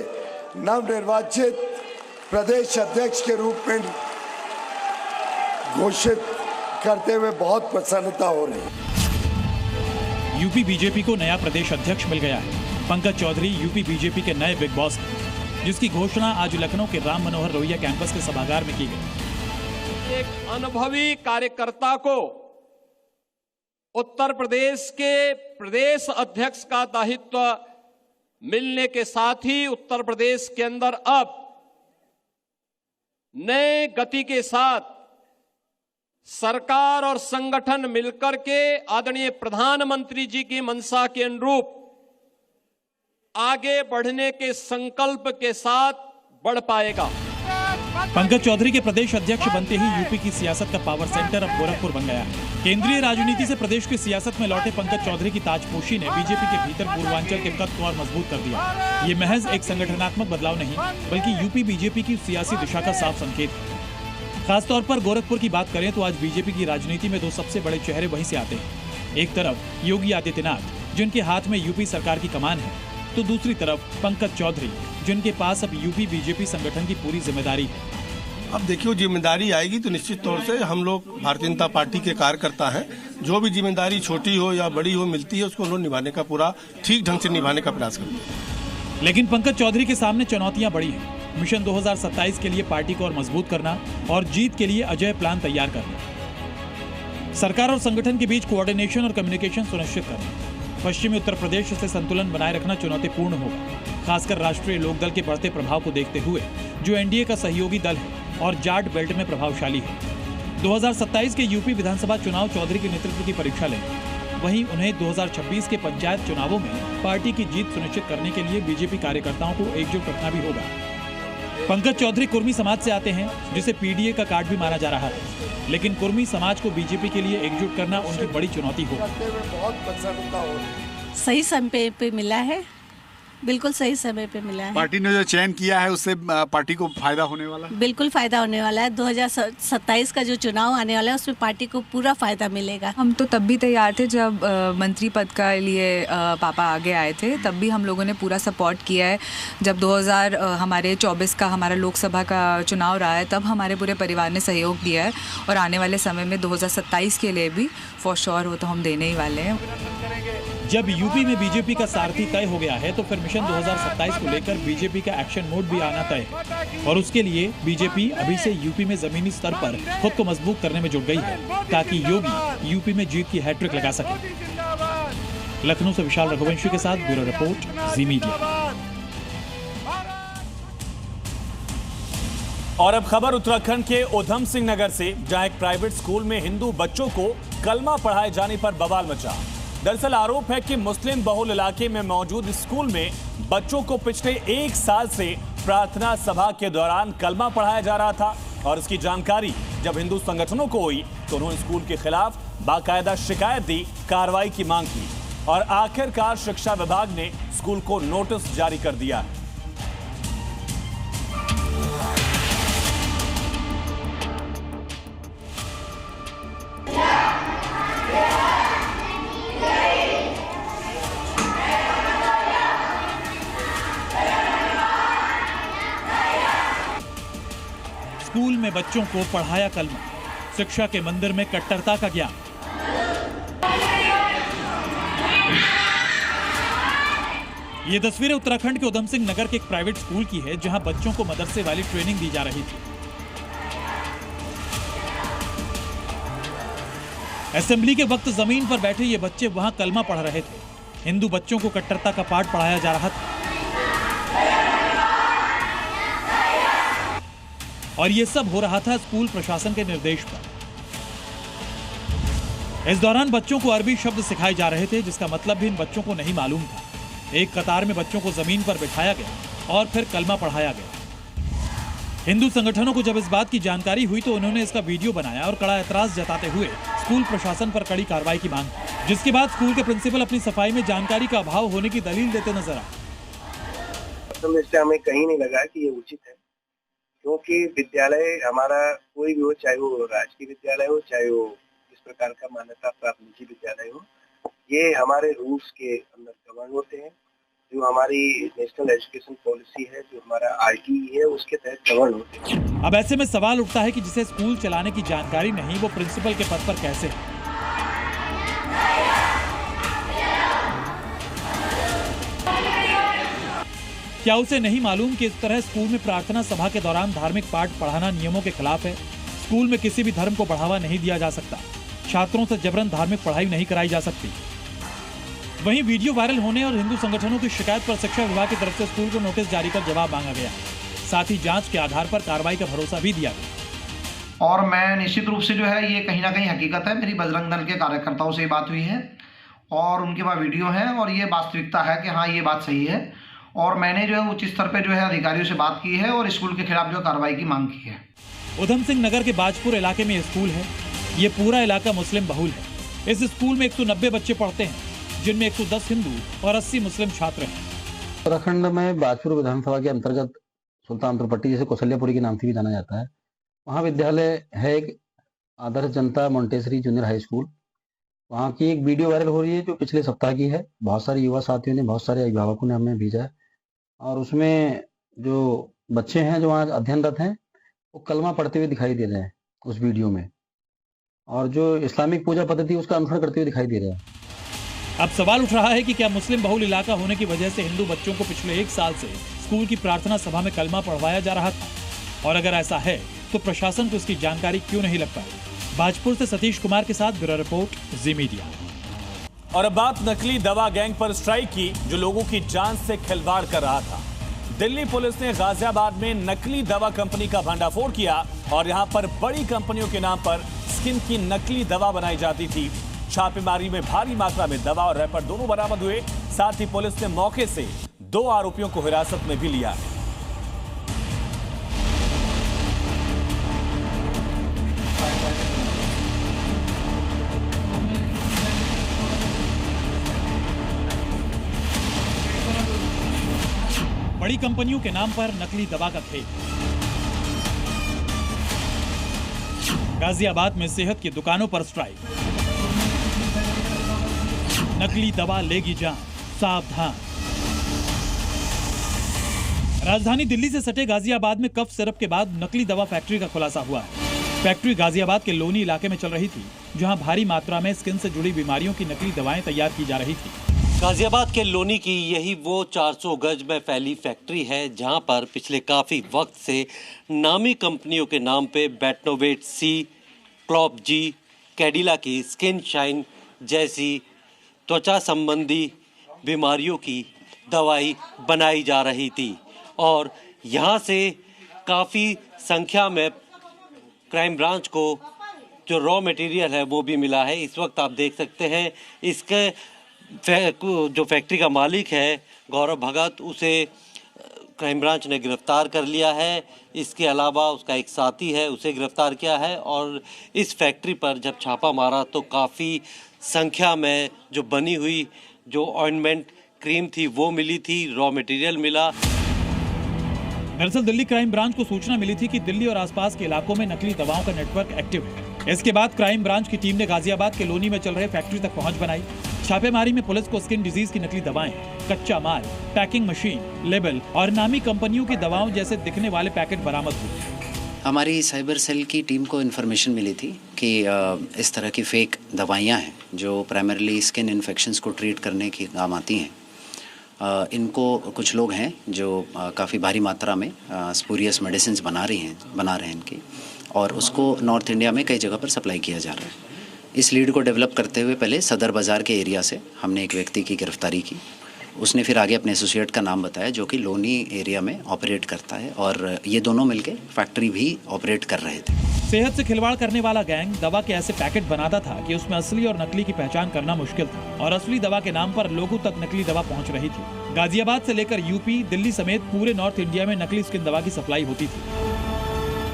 नवनिर्वाचित प्रदेश अध्यक्ष के रूप में घोषित करते हुए बहुत प्रसन्नता हो रही है। यूपी बीजेपी को नया प्रदेश अध्यक्ष मिल गया है। पंकज चौधरी यूपी बीजेपी के नए बिग बॉस हैं, जिसकी घोषणा आज लखनऊ के राम मनोहर लोहिया कैंपस के सभागार में की गई। एक अनुभवी कार्यकर्ता को उत्तर प्रदेश के प्रदेश अध्यक्ष का दायित्व मिलने के साथ ही उत्तर प्रदेश के अंदर अब नए गति के साथ सरकार और संगठन मिलकर के आदरणीय प्रधानमंत्री जी की मंशा के अनुरूप आगे बढ़ने के संकल्प के साथ बढ़ पाएगा। पंकज चौधरी के प्रदेश अध्यक्ष बनते ही यूपी की सियासत का पावर सेंटर अब गोरखपुर बन गया है। केंद्रीय राजनीति से प्रदेश की सियासत में लौटे पंकज चौधरी की ताजपोशी ने बीजेपी के भीतर पूर्वांचल के कद को और मजबूत कर दिया। ये महज एक संगठनात्मक बदलाव नहीं, बल्कि यूपी बीजेपी की सियासी दिशा का साफ संकेत है। खासतौर पर गोरखपुर की बात करें तो आज बीजेपी की राजनीति में दो सबसे बड़े चेहरे वहीं से आते हैं। एक तरफ योगी आदित्यनाथ जिनके हाथ में यूपी सरकार की कमान है, तो दूसरी तरफ पंकज चौधरी जिनके पास अब यूपी बीजेपी संगठन की पूरी जिम्मेदारी है। अब देखिए, जिम्मेदारी आएगी तो निश्चित तौर से हम लोग भारतीय जनता पार्टी के कार्यकर्ता हैं, जो भी जिम्मेदारी छोटी हो या बड़ी हो मिलती है उसको हम लोग निभाने का पूरा ठीक ढंग से निभाने का प्रयास करते हैं। लेकिन पंकज चौधरी के सामने चुनौतियां बड़ी हैं। मिशन 2027 के लिए पार्टी को और मजबूत करना और जीत के लिए अजय प्लान तैयार करना, सरकार और संगठन के बीच कोऑर्डिनेशन और कम्युनिकेशन सुनिश्चित करना, पश्चिमी उत्तर प्रदेश से संतुलन बनाए रखना चुनौतीपूर्ण होगा, खासकर राष्ट्रीय लोकदल के बढ़ते प्रभाव को देखते हुए जो एनडीए का सहयोगी दल है और जाट बेल्ट में प्रभावशाली है। 2027 के यूपी विधानसभा चुनाव चौधरी के नेतृत्व की परीक्षा लेंगे। वहीं उन्हें 2026 के पंचायत चुनावों में पार्टी की जीत सुनिश्चित करने के लिए बीजेपी कार्यकर्ताओं को एकजुट रखना भी होगा। पंकज चौधरी कुर्मी समाज से आते हैं, जिसे पीडीए का कार्ड भी माना जा रहा है, लेकिन कुर्मी समाज को बीजेपी के लिए एकजुट करना उनकी बड़ी चुनौती होगी। सही समय पे मिला है, बिल्कुल सही समय पे मिला है। पार्टी ने जो चयन किया है उससे पार्टी को फायदा होने वाला है? बिल्कुल फायदा होने वाला है। 2027 का जो चुनाव आने वाला है उसमें पार्टी को पूरा फायदा मिलेगा। हम तो तब भी तैयार थे जब मंत्री पद के लिए पापा आगे आए थे, तब भी हम लोगों ने पूरा सपोर्ट किया है। जब 2024 का हमारा लोकसभा का चुनाव रहा है तब हमारे पूरे परिवार ने सहयोग दिया है, और आने वाले समय में 2027 के लिए भी फॉर श्योर हो तो हम देने ही वाले हैं। जब यूपी में बीजेपी का सारथी तय हो गया है तो फिर मिशन 2027 को लेकर बीजेपी का एक्शन मोड भी आना तय है, और उसके लिए बीजेपी अभी से यूपी में जमीनी स्तर पर खुद को मजबूत करने में जुट गई है ताकि योगी यूपी में जीत की हैट्रिक लगा सके। लखनऊ से विशाल रघुवंशी के साथ ब्यूरो रिपोर्ट, जी मीडिया। और अब खबर उत्तराखंड के उधम सिंह नगर से, जहां एक प्राइवेट स्कूल में हिंदू बच्चों को कलमा पढ़ाए जाने पर बवाल मचा। दरअसल आरोप है कि मुस्लिम बहुल इलाके में मौजूद स्कूल में बच्चों को पिछले 1 साल से प्रार्थना सभा के दौरान कलमा पढ़ाया जा रहा था, और इसकी जानकारी जब हिंदू संगठनों को हुई तो उन्होंने स्कूल के खिलाफ बाकायदा शिकायत दी, कार्रवाई की मांग की, और आखिरकार शिक्षा विभाग ने स्कूल को नोटिस जारी कर दिया है। स्कूल में बच्चों को पढ़ाया कलमा, शिक्षा के मंदिर में कट्टरता का ज्ञान। ये तस्वीरें उत्तराखंड के उधम सिंह नगर के एक प्राइवेट स्कूल की है, जहां बच्चों को मदरसे वाली ट्रेनिंग दी जा रही थी। असेंबली के वक्त जमीन पर बैठे ये बच्चे वहां कलमा पढ़ रहे थे। हिंदू बच्चों को कट्टरता का पाठ पढ़ाया जा रहा था, और ये सब हो रहा था स्कूल प्रशासन के निर्देश पर। इस दौरान बच्चों को अरबी शब्द सिखाए जा रहे थे, जिसका मतलब भी इन बच्चों को नहीं मालूम था। एक कतार में बच्चों को जमीन पर बिठाया गया और फिर कलमा पढ़ाया गया। हिंदू संगठनों को जब इस बात की जानकारी हुई तो उन्होंने इसका वीडियो बनाया और कड़ा एतराज जताते हुए स्कूल प्रशासन पर कड़ी कार्रवाई की मांग की, जिसके बाद स्कूल के प्रिंसिपल अपनी सफाई में जानकारी का अभाव होने की दलील देते नजर आए। इससे हमें कहीं नहीं लगा कि ये उचित है, क्योंकि विद्यालय हमारा कोई भी हो, चाहे वो राजकीय विद्यालय हो, चाहे वो इस प्रकार का मान्यता प्राप्त निजी विद्यालय हो, ये हमारे रूल्स के अंदर गवर्न होते हैं। जो हमारी नेशनल एजुकेशन पॉलिसी है, जो हमारा आरटीई है, उसके तहत गवर्न होते हैं। अब ऐसे में सवाल उठता है कि जिसे स्कूल चलाने की जानकारी नहीं, वो प्रिंसिपल के पद पर कैसे है? क्या उसे नहीं मालूम कि इस तरह स्कूल में प्रार्थना सभा के दौरान धार्मिक पाठ पढ़ाना नियमों के खिलाफ है? स्कूल में किसी भी धर्म को बढ़ावा नहीं दिया जा सकता, छात्रों से जबरन धार्मिक पढ़ाई नहीं कराई जा सकती। वहीं वीडियो वायरल होने और हिंदू संगठनों की शिकायत पर शिक्षा विभाग की तरफ से स्कूल को नोटिस जारी कर जवाब मांगा गया। साथ ही जांच के आधार पर कार्रवाई का भरोसा भी दिया गया। और मैं निश्चित रूप से जो है, ये कहीं ना कहीं हकीकत है, मेरी बजरंग दल के कार्यकर्ताओं से बात हुई है और उनके पास वीडियो है, और ये वास्तविकता है कि हाँ, ये बात सही है। और मैंने जो है उच्च स्तर पे जो है अधिकारियों से बात की है और स्कूल के खिलाफ जो कार्रवाई की मांग की है। उधम सिंह नगर के बाजपुर इलाके में स्कूल है। ये पूरा इलाका मुस्लिम बहुल है। इस स्कूल में 190 बच्चे पढ़ते हैं, जिनमें 110 हिंदू और 80 मुस्लिम छात्र हैं। उत्तराखंड में बाजपुर विधानसभा के अंतर्गत सुल्तानपुर पट्टी, जिसे कौशल्यापुरी के नाम से भी जाना जाता है, वहाँ विद्यालय है एक आदर्श जनता मोंटेसरी जूनियर हाई स्कूल। वहाँ की एक वीडियो वायरल हो रही है जो पिछले सप्ताह की है। बहुत सारे युवा साथियों ने, बहुत सारे अभिभावकों ने हमें भेजा है और उसमें जो बच्चे हैं जो वहाँ अध्ययनरत हैं वो कलमा पढ़ते हुए दिखाई दे रहे हैं उस वीडियो में, और जो इस्लामिक पूजा पद्धति उसका अनुसरण करते हुए दिखाई दे रहे हैं। अब सवाल उठ रहा है कि क्या मुस्लिम बहुल इलाका होने की वजह से हिंदू बच्चों को पिछले 1 साल से स्कूल की प्रार्थना सभा में कलमा पढ़वाया जा रहा था, और अगर ऐसा है तो प्रशासन को इसकी जानकारी क्यों नहीं लग पाई। भाजपुर से सतीश कुमार के साथ ब्यूरो रिपोर्ट, जी मीडिया। और अब बात नकली दवा गैंग पर स्ट्राइक की जो लोगों की जान से खिलवाड़ कर रहा था। दिल्ली पुलिस ने गाजियाबाद में नकली दवा कंपनी का भंडाफोड़ किया और यहां पर बड़ी कंपनियों के नाम पर स्किन की नकली दवा बनाई जाती थी। छापेमारी में भारी मात्रा में दवा और रैपर दोनों बरामद हुए। साथ ही पुलिस ने मौके से 2 आरोपियों को हिरासत में भी लिया। बड़ी कंपनियों के नाम पर नकली दवा का खेल। गाजियाबाद में सेहत की दुकानों पर स्ट्राइक। नकली दवा लेगी जान, सावधान। राजधानी दिल्ली से सटे गाजियाबाद में कफ सिरप के बाद नकली दवा फैक्ट्री का खुलासा हुआ है। फैक्ट्री गाजियाबाद के लोनी इलाके में चल रही थी, जहां भारी मात्रा में स्किन से जुड़ी बीमारियों की नकली दवाएं तैयार की जा रही थी। गाजियाबाद के लोनी की यही वो 400 गज में फैली फैक्ट्री है जहां पर पिछले काफ़ी वक्त से नामी कंपनियों के नाम पे बेटनोवेट सी, क्लॉप जी, कैडिला की स्किन शाइन जैसी त्वचा संबंधी बीमारियों की दवाई बनाई जा रही थी। और यहाँ से काफ़ी संख्या में क्राइम ब्रांच को जो रॉ मटेरियल है वो भी मिला है। इस वक्त आप देख सकते हैं इसके जो फैक्ट्री का मालिक है गौरव भगत, उसे क्राइम ब्रांच ने गिरफ्तार कर लिया है। इसके अलावा उसका एक साथी है, उसे गिरफ्तार किया है। और इस फैक्ट्री पर जब छापा मारा तो काफ़ी संख्या में जो बनी हुई जो ऑइंटमेंट क्रीम थी वो मिली थी, रॉ मटेरियल मिला। दरअसल दिल्ली क्राइम ब्रांच को सूचना मिली थी कि दिल्ली और आसपास के इलाकों में नकली दवाओं का नेटवर्क एक्टिव है। इसके बाद क्राइम ब्रांच की टीम ने गाजियाबाद के लोनी में चल रहे फैक्ट्री तक पहुंच बनाई। छापेमारी में पुलिस को स्किन डिजीज की नकली दवाएं, कच्चा माल, पैकिंग मशीन, लेबल और नामी कंपनियों की दवाओं जैसे दिखने वाले पैकेट बरामद हुए। हमारी साइबर सेल की टीम को इन्फॉर्मेशन मिली थी कि इस तरह की फेक दवाइयाँ हैं जो प्राइमरीली स्किन इन्फेक्शंस को ट्रीट करने के काम आती हैं। इनको कुछ लोग हैं जो काफ़ी भारी मात्रा में स्पूरियस मेडिसिन बना रहे हैं इनकी, और उसको नॉर्थ इंडिया में कई जगह पर सप्लाई किया जा रहा है। इस लीड को डेवलप करते हुए पहले सदर बाज़ार के एरिया से हमने एक व्यक्ति की गिरफ्तारी की। उसने फिर आगे अपने एसोसिएट का नाम बताया जो कि लोनी एरिया में ऑपरेट करता है, और ये दोनों मिलके फैक्ट्री भी ऑपरेट कर रहे थे। सेहत से खिलवाड़ करने वाला गैंग दवा के ऐसे पैकेट बनाता था कि उसमें असली और नकली की पहचान करना मुश्किल था, और असली दवा के नाम पर लोगों तक नकली दवा पहुंच रही थी। गाजियाबाद से लेकर यूपी, दिल्ली समेत पूरे नॉर्थ इंडिया में नकली स्किन दवा की सप्लाई होती थी।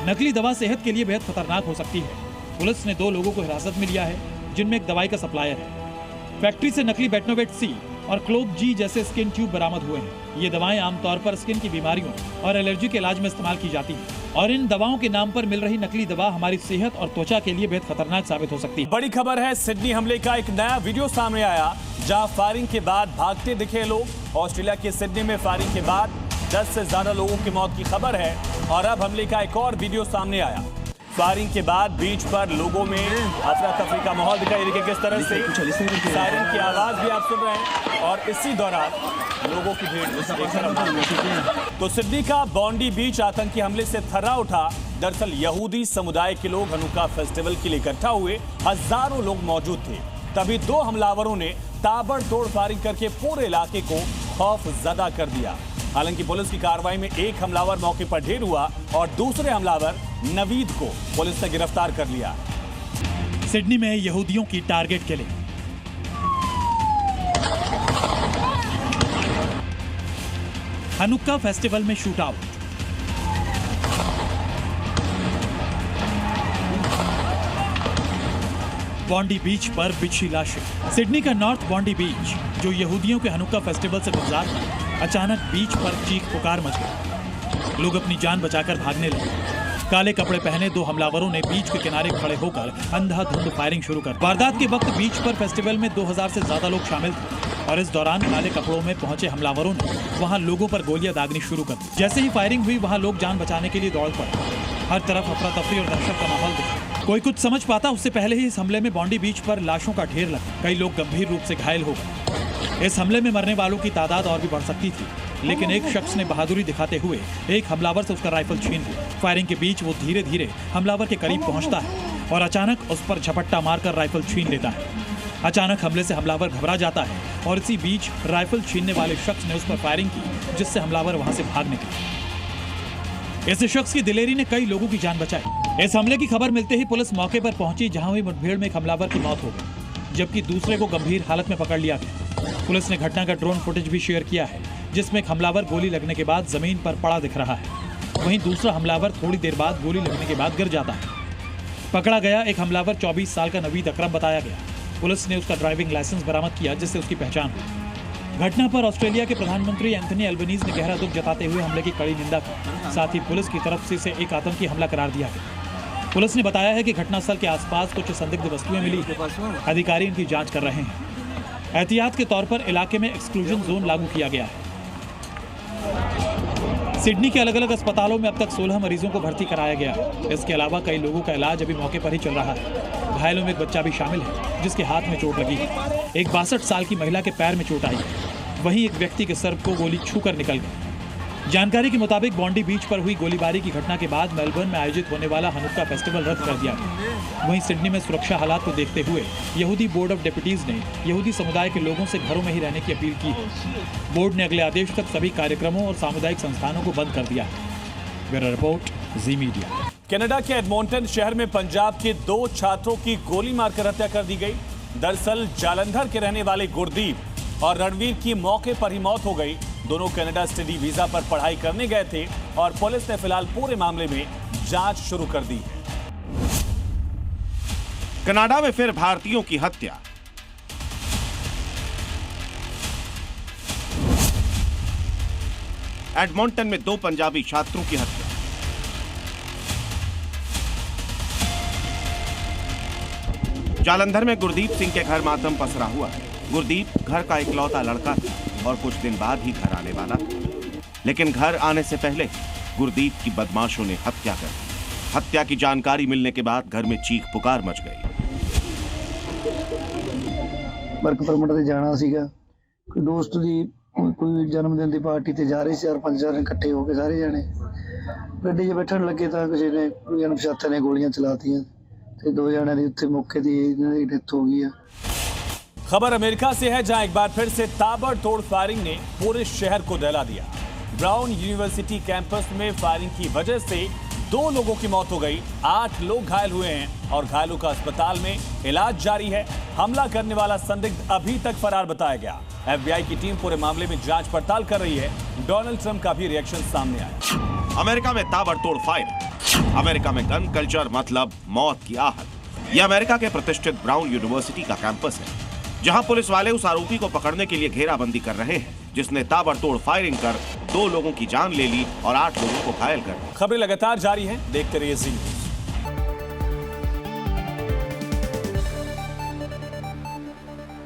नकली दवा सेहत के लिए बेहद खतरनाक हो सकती है। पुलिस ने 2 लोगों को हिरासत में लिया है जिनमें एक दवाई का सप्लायर है। फैक्ट्री से नकली बेटनोवेट सी और क्लोप जी जैसे स्किन ट्यूब बरामद हुए हैं। ये दवाएं आमतौर पर स्किन की बीमारियों और एलर्जी के इलाज में इस्तेमाल की जाती हैं, और इन दवाओं के नाम पर मिल रही नकली दवा हमारी सेहत और त्वचा के लिए बेहद खतरनाक साबित हो सकती है। बड़ी खबर है, सिडनी हमले का एक नया वीडियो सामने आया जहां फायरिंग के बाद भागते दिखे लोग। ऑस्ट्रेलिया के सिडनी में फायरिंग के बाद 10 से ज्यादा लोगों की मौत की खबर है, और अब हमले का एक और वीडियो सामने आया। फायरिंग के बाद बीच पर लोगों में अफरा तफरी का माहौल दिखाई देखिए किस तरह से सायरन की आवाज भी आप सुन रहे हैं, और इसी दौरान लोगों की भीड़। तो सिडनी का बॉन्डी बीच आतंकी हमले से थर्रा उठा। दरअसल यहूदी समुदाय के लोग हनुका फेस्टिवल के लिए इकट्ठा हुए, हजारों लोग मौजूद थे। तभी 2 हमलावरों ने ताबड़तोड़ फायरिंग करके पूरे इलाके को खौफजदा कर दिया। हालांकि पुलिस की कार्रवाई में एक हमलावर मौके पर ढेर हुआ और दूसरे हमलावर नवीद को पुलिस ने गिरफ्तार कर लिया। सिडनी में यहूदियों की टारगेट किलिंग। हनुक्का फेस्टिवल में शूट आउट। बॉन्डी बीच पर बिछी लाशें। सिडनी का नॉर्थ बॉन्डी बीच जो यहूदियों के हनुक्का फेस्टिवल से गुलजार था, अचानक बीच पर चीख पुकार मच गई। लोग अपनी जान बचाकर भागने लगे। काले कपड़े पहने 2 हमलावरों ने बीच के किनारे खड़े होकर अंधाधुंध फायरिंग शुरू कर दी। वारदात के वक्त बीच पर फेस्टिवल में 2000 से ज्यादा लोग शामिल थे और इस दौरान काले कपड़ों में पहुंचे हमलावरों ने वहां लोगों पर गोलियां दागनी शुरू कर दी। जैसे ही फायरिंग हुई वहां लोग जान बचाने के लिए दौड़ पड़े। हर तरफ अफरा तफरी और दहशत का माहौल दिखा। कोई कुछ समझ पाता उससे पहले ही इस हमले में बॉन्डी बीच पर लाशों का ढेर लगा। कई लोग गंभीर रूप से घायल हो गए। इस हमले में मरने वालों की तादाद और भी बढ़ सकती थी, लेकिन एक शख्स ने बहादुरी दिखाते हुए एक हमलावर से उसका राइफल छीन लिया। फायरिंग के बीच वो धीरे धीरे हमलावर के करीब पहुंचता है और अचानक उस पर झपट्टा मारकर राइफल छीन लेता है। अचानक हमले से हमलावर घबरा जाता है और इसी बीच राइफल छीनने वाले शख्स ने उस पर फायरिंग की, जिससे हमलावर वहां से भाग निकला। इस शख्स की दिलेरी ने कई लोगों की जान बचाई। इस हमले की खबर मिलते ही पुलिस मौके पर पहुंची, जहां हुई मुठभेड़ में एक हमलावर की मौत हो गई, जबकि दूसरे को गंभीर हालत में पकड़ लिया गया। पुलिस ने घटना का ड्रोन फुटेज भी शेयर किया है, जिसमें एक हमलावर गोली लगने के बाद जमीन पर पड़ा दिख रहा है। वहीं दूसरा हमलावर थोड़ी देर बाद गोली लगने के बाद गिर जाता है। पकड़ा गया एक हमलावर 24 साल का नवीद अकरम बताया गया। पुलिस ने उसका ड्राइविंग लाइसेंस बरामद किया, जिससे उसकी पहचान हुई। घटना पर ऑस्ट्रेलिया के प्रधानमंत्री एंथनी अल्बनीज ने गहरा दुख जताते हुए हमले की कड़ी निंदा की। साथ ही पुलिस की तरफ से इसे एक आतंकी हमला करार दिया गया। पुलिस ने बताया है कि घटनास्थल के आसपास कुछ संदिग्ध वस्तुएं मिली हैं। अधिकारी इनकी जांच कर रहे हैं। एहतियात के तौर पर इलाके में एक्सक्लूजन जोन लागू किया गया है। सिडनी के अलग अलग अस्पतालों में अब तक 16 मरीजों को भर्ती कराया गया है। इसके अलावा कई लोगों का इलाज अभी मौके पर ही चल रहा है। घायलों में एक बच्चा भी शामिल है, जिसके हाथ में चोट लगी है। एक 62 साल की महिला के पैर में चोट आई है। वहीं एक व्यक्ति के सर को गोली छूकर निकल गई। जानकारी के मुताबिक बॉन्डी बीच पर हुई गोलीबारी की घटना के बाद मेलबर्न में आयोजित होने वाला हनुक्का फेस्टिवल रद्द कर दिया गया। वहीं सिडनी में सुरक्षा हालात को देखते हुए यहूदी बोर्ड ऑफ डेप्यूटीज ने यहूदी समुदाय के लोगों से घरों में ही रहने की अपील की है। बोर्ड ने अगले आदेश तक सभी कार्यक्रमों और सामुदायिक संस्थानों को बंद कर दिया है। ब्यूरो रिपोर्ट, जी मीडिया। कनाडा के एडमोंटन शहर में पंजाब के 2 छात्रों की गोली मारकर हत्या कर दी गई। दरअसल जालंधर के रहने वाले गुरदीप और रणवीर की मौके पर ही मौत हो गई। दोनों कनाडा स्टडी वीजा पर पढ़ाई करने गए थे और पुलिस ने फिलहाल पूरे मामले में जांच शुरू कर दी है। कनाडा में फिर भारतीयों की हत्या। एडमोंटन में 2 पंजाबी छात्रों की हत्या। जालंधर में गुरदीप सिंह के घर मातम पसरा हुआ है। गुरदीप घर का इकलौता लड़का था और कुछ दिन बाद ही घर आने वाला था, लेकिन घर आने से पहले गुरदीप की बदमाशों ने हत्या कर दी। हत्या की जानकारी मिलने के बाद घर में चीख पुकार मच गई। वर्क परमिट ਤੇ ਜਾਣਾ ਸੀਗਾ, ਕੋਈ ਦੋਸਤ ਦੀ ਕੋਈ ਜਨਮ ਦਿਨ ਦੀ ਪਾਰਟੀ ਤੇ ਜਾ ਰਹੇ ਸੀ। 4-5 ਜਣੇ ਇਕੱਠੇ ਹੋ ਕੇ ਸਾਰੇ ਜਣੇ ਗੱਡੀ 'ਚ ਬੈਠਣ ਲੱਗੇ ਤਾਂ ਕਿਸੇ ਨੇ ਕੋਈ ਅਣਪਛਾਤੇ ਨੇ ਗੋਲੀਆਂ ਚਲਾਤੀਆਂ ਤੇ 2 ਜਣਿਆਂ ਦੀ ਉੱਥੇ ਮੌਕੇ ਦੀ ਡੈਥ हो गई है। खबर अमेरिका से है, जहां एक बार फिर से ताबड़तोड़ फायरिंग ने पूरे शहर को दहला दिया। ब्राउन यूनिवर्सिटी कैंपस में फायरिंग की वजह से 2 लोगों की मौत हो गई, 8 लोग घायल हुए हैं और घायलों का अस्पताल में इलाज जारी है। हमला करने वाला संदिग्ध अभी तक फरार बताया गया। FBI की टीम पूरे मामले में जांच पड़ताल कर रही है। डोनाल्ड ट्रंप का भी रिएक्शन सामने आया। अमेरिका में ताबड़तोड़ फायरिंग। अमेरिका में गन कल्चर मतलब मौत की आहट। यह अमेरिका के प्रतिष्ठित ब्राउन यूनिवर्सिटी का कैंपस है, जहां पुलिस वाले उस आरोपी को पकड़ने के लिए घेराबंदी कर रहे हैं, जिसने ताबड़तोड़ फायरिंग कर 2 लोगों की जान ले ली और 8 लोगों को घायल कर दिया। खबरें लगातार जारी हैं, देखते रहिए जी।